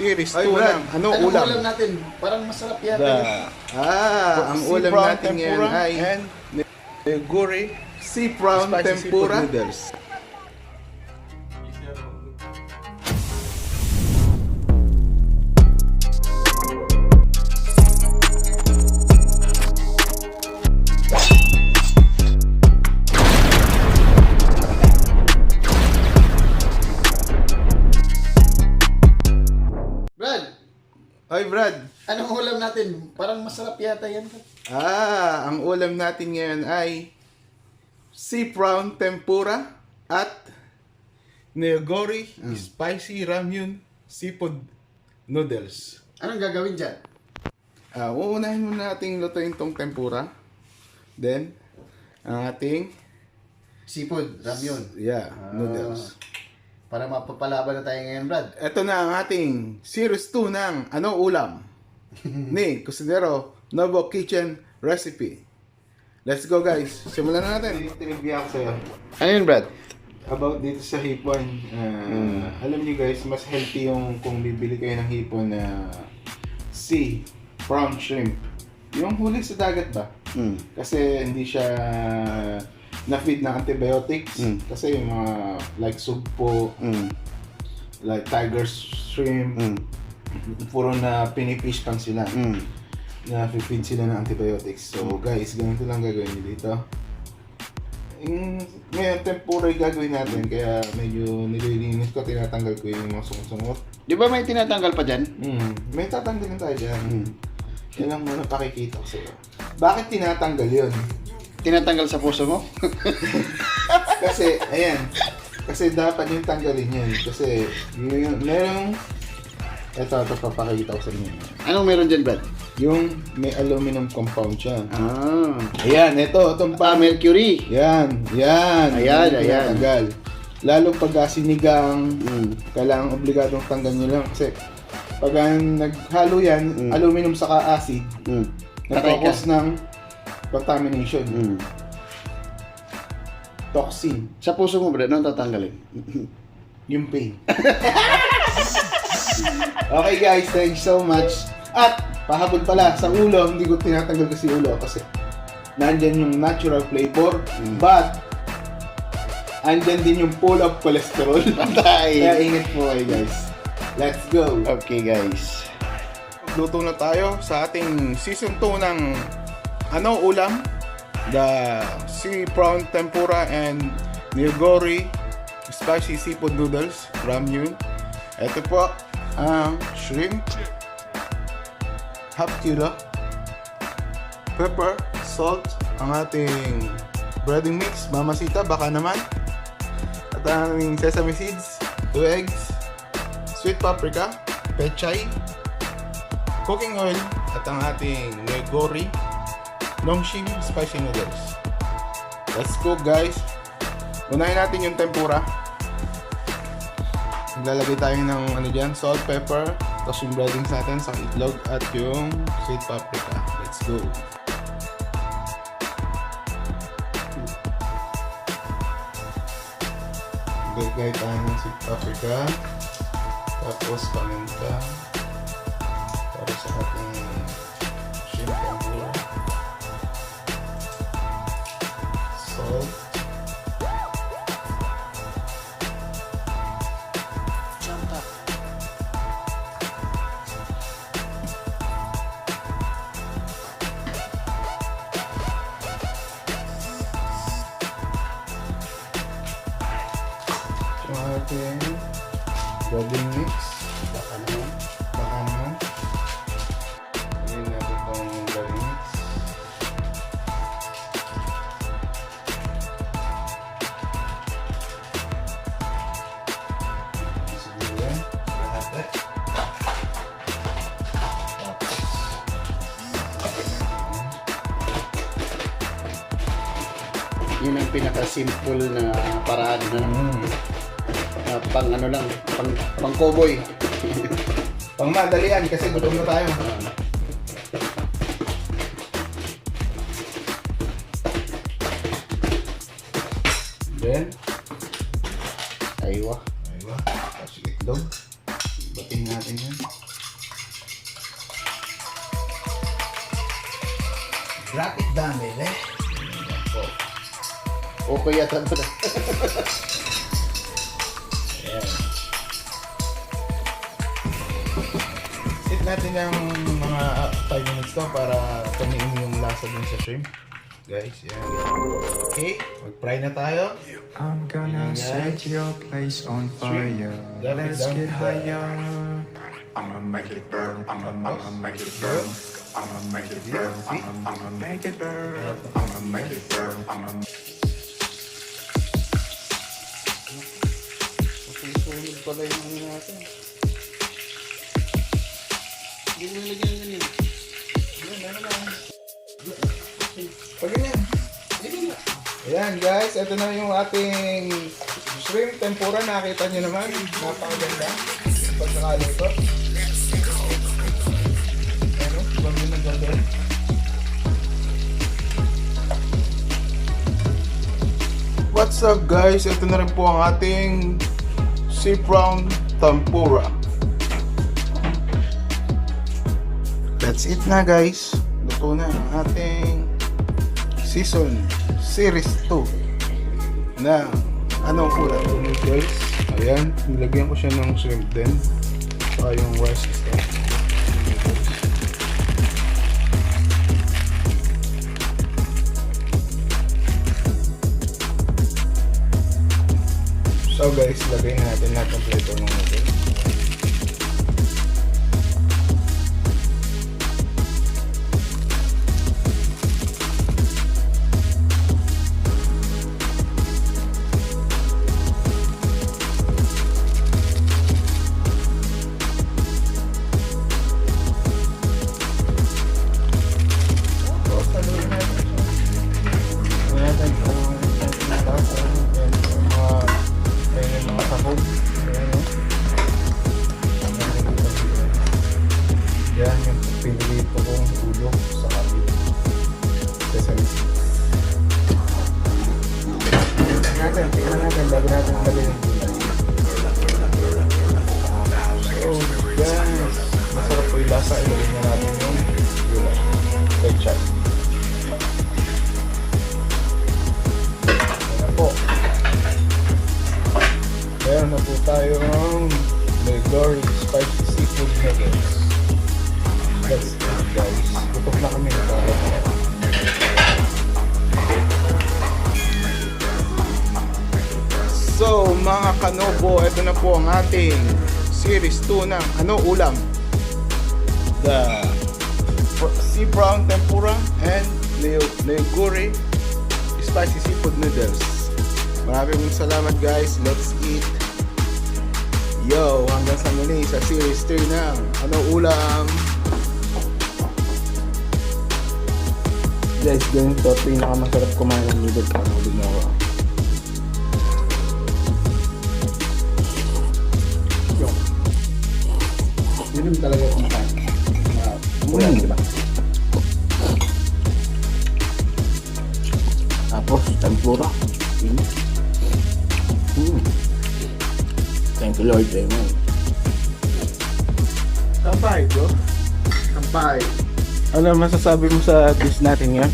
Series 2 lang. Ano ulam? Ulam natin? Parang masarap yata. Ang ulam natin ngayon ay Neoguri sea prawn tempura noodles. Oy Brad, Anong ulam natin? Parang masarap yata yan. ang ulam natin ngayon ay sea prawn tempura at Neoguri spicy ramyun seafood noodles. Anong gagawin dyan? Uunahin muna nating lutuin tong tempura. Then, ang ating Seafood, ramyun. noodles. Para mapapalaban na tayo ngayon, Brad. Ito na ang ating series 2 ng Ano Ulam ni Kusinero Novo Kitchen Recipe. Let's go guys. Simulan na natin. Tinigbihan ko sa'yo. Ano yun, Brad? About dito sa hipon. Alam niyo guys, mas healthy yung kung bibili kayo ng hipon na sea prawn shrimp. Yung huli sa dagat ba? Kasi hindi siya na-feed ng antibiotics. Kasi yung mga like sugpo, like tiger shrimp, puro na pinifish pan sila. Na-feed sila ng antibiotics. So guys, ganito lang gagawin nyo dito. Ngayon, tempura yung gagawin natin. Kaya medyo nililinis ko, tinatanggal ko yung mga sungot-sungot. Di ba may tinatanggal pa dyan? May tatanggalin tayo dyan. Yan lang muna pakikita ko sa'yo. Bakit tinatanggal yun? Tinatanggal sa puso mo? Kasi, ayan. Kasi dapat yung tanggalin yan. Kasi, merong... Ito, papakita ko sa inyo. Anong meron dyan, Brad? Yung may aluminum compound siya. Ayan, itong mercury. Yan. Ayan. Tanggal. Lalo pag sinigang, kailangan obligadong tanggal nyo lang. Kasi, pag naghalo yan, aluminum saka acid, nagkakos ng contamination. Toxin. Sa puso mo, Brad, anong tatanggalin? Yung pain. Okay guys, thank you so much. At pahabol pala sa ulo, hindi ko tinatanggal kasi ulo kasi nandyan yung natural flavor, but andyan din yung full of cholesterol. Kaya ingat po kayo guys. Let's go. Okay guys. Luto na tayo sa ating season 2 ng Ano Ulam? The sea prawn tempura and Neoguri spicy seafood noodles, ramyun. Ito po ang shrimp, half kilo, pepper, salt, ang ating breading mix, mamasita, baka naman, at ang aming sesame seeds, 2 eggs, sweet paprika, pechay, cooking oil, at ang ating Neoguri Nongshim spicy noodles. Let's cook guys. Unahin natin yung tempura. Maglalagay tayo ng ano dyan, salt, pepper, tapos yung breadings natin sa itlog at yung sweet paprika. Let's go. Maglagay tayo ng sweet paprika, tapos paminta para sa ating shrimp tempura. Salt. Ating breading mix. Baka naman. Ayan natin itong breading mix. Siguro yan. Lahat Yun ang pinaka-simple na paraan na pang ano lang, pang cowboy. Pang madalian kasi gutom na tayo. Then, Aywa. aywa, tapos itlog. Bating natin yan. Rapid damage eh. Okay yata ba na? Ayan. Sit natin ng mga 5 minutes to para tumiin yung lasa dun sa shrimp. Guys, yan. Okay, mag-fry na tayo. I'm gonna set your place on fire. Let's get higher. I'ma make it burn. I'ma make it burn. I'ma make it burn. I'ma make it burn. I'ma make it burn. Susunod pala yung ano natin. Hindi mo nilagyan yan yun. Pag ganyan. Ayan guys, ito na yung ating shrimp tempura. Nakita nyo naman. Napakaganda. Pagkakaluto. Ano? Bagay na gagawin. What's up guys? Ito na rin po ang ating Prawn Tempura. That's it na guys. Luto na ang ating season series 2 na anong ulam noodles. Ayan, nilagyan ko siya ng shrimp din. Saka yung rice is there. So guys, lagay natin lahat ng flavor ng noodles. Yan yung pinilito kong ulo sa kapit. Sesame seeds. Tingnan natin, bago natin lagay yung gulay. So, guys, masarap po yung lasa. Ilagay na natin yung gulay. Ketchup. Ayan po. Meron na po tayo ng Neoguri spicy seafood nuggets. That's it guys. Tutok na kami nito. So mga kanobo, ito na po ang ating series 2 ng ulam. The Prawn Tempura and Neoguri spicy seafood noodles. Maraming salamat guys. Let's eat. Yo, hanggang sa muli sa series 3 ng ulam. Guys, ganito pinakamasarap kumain ng noodles pag huli mo ako. Yun yung talaga kumakain. Ulam, diba? Tapos, tempura. Thank you Lord, amen. Kampay, bro. Kampay. Ano masasabi mo sa dish natin ngayon?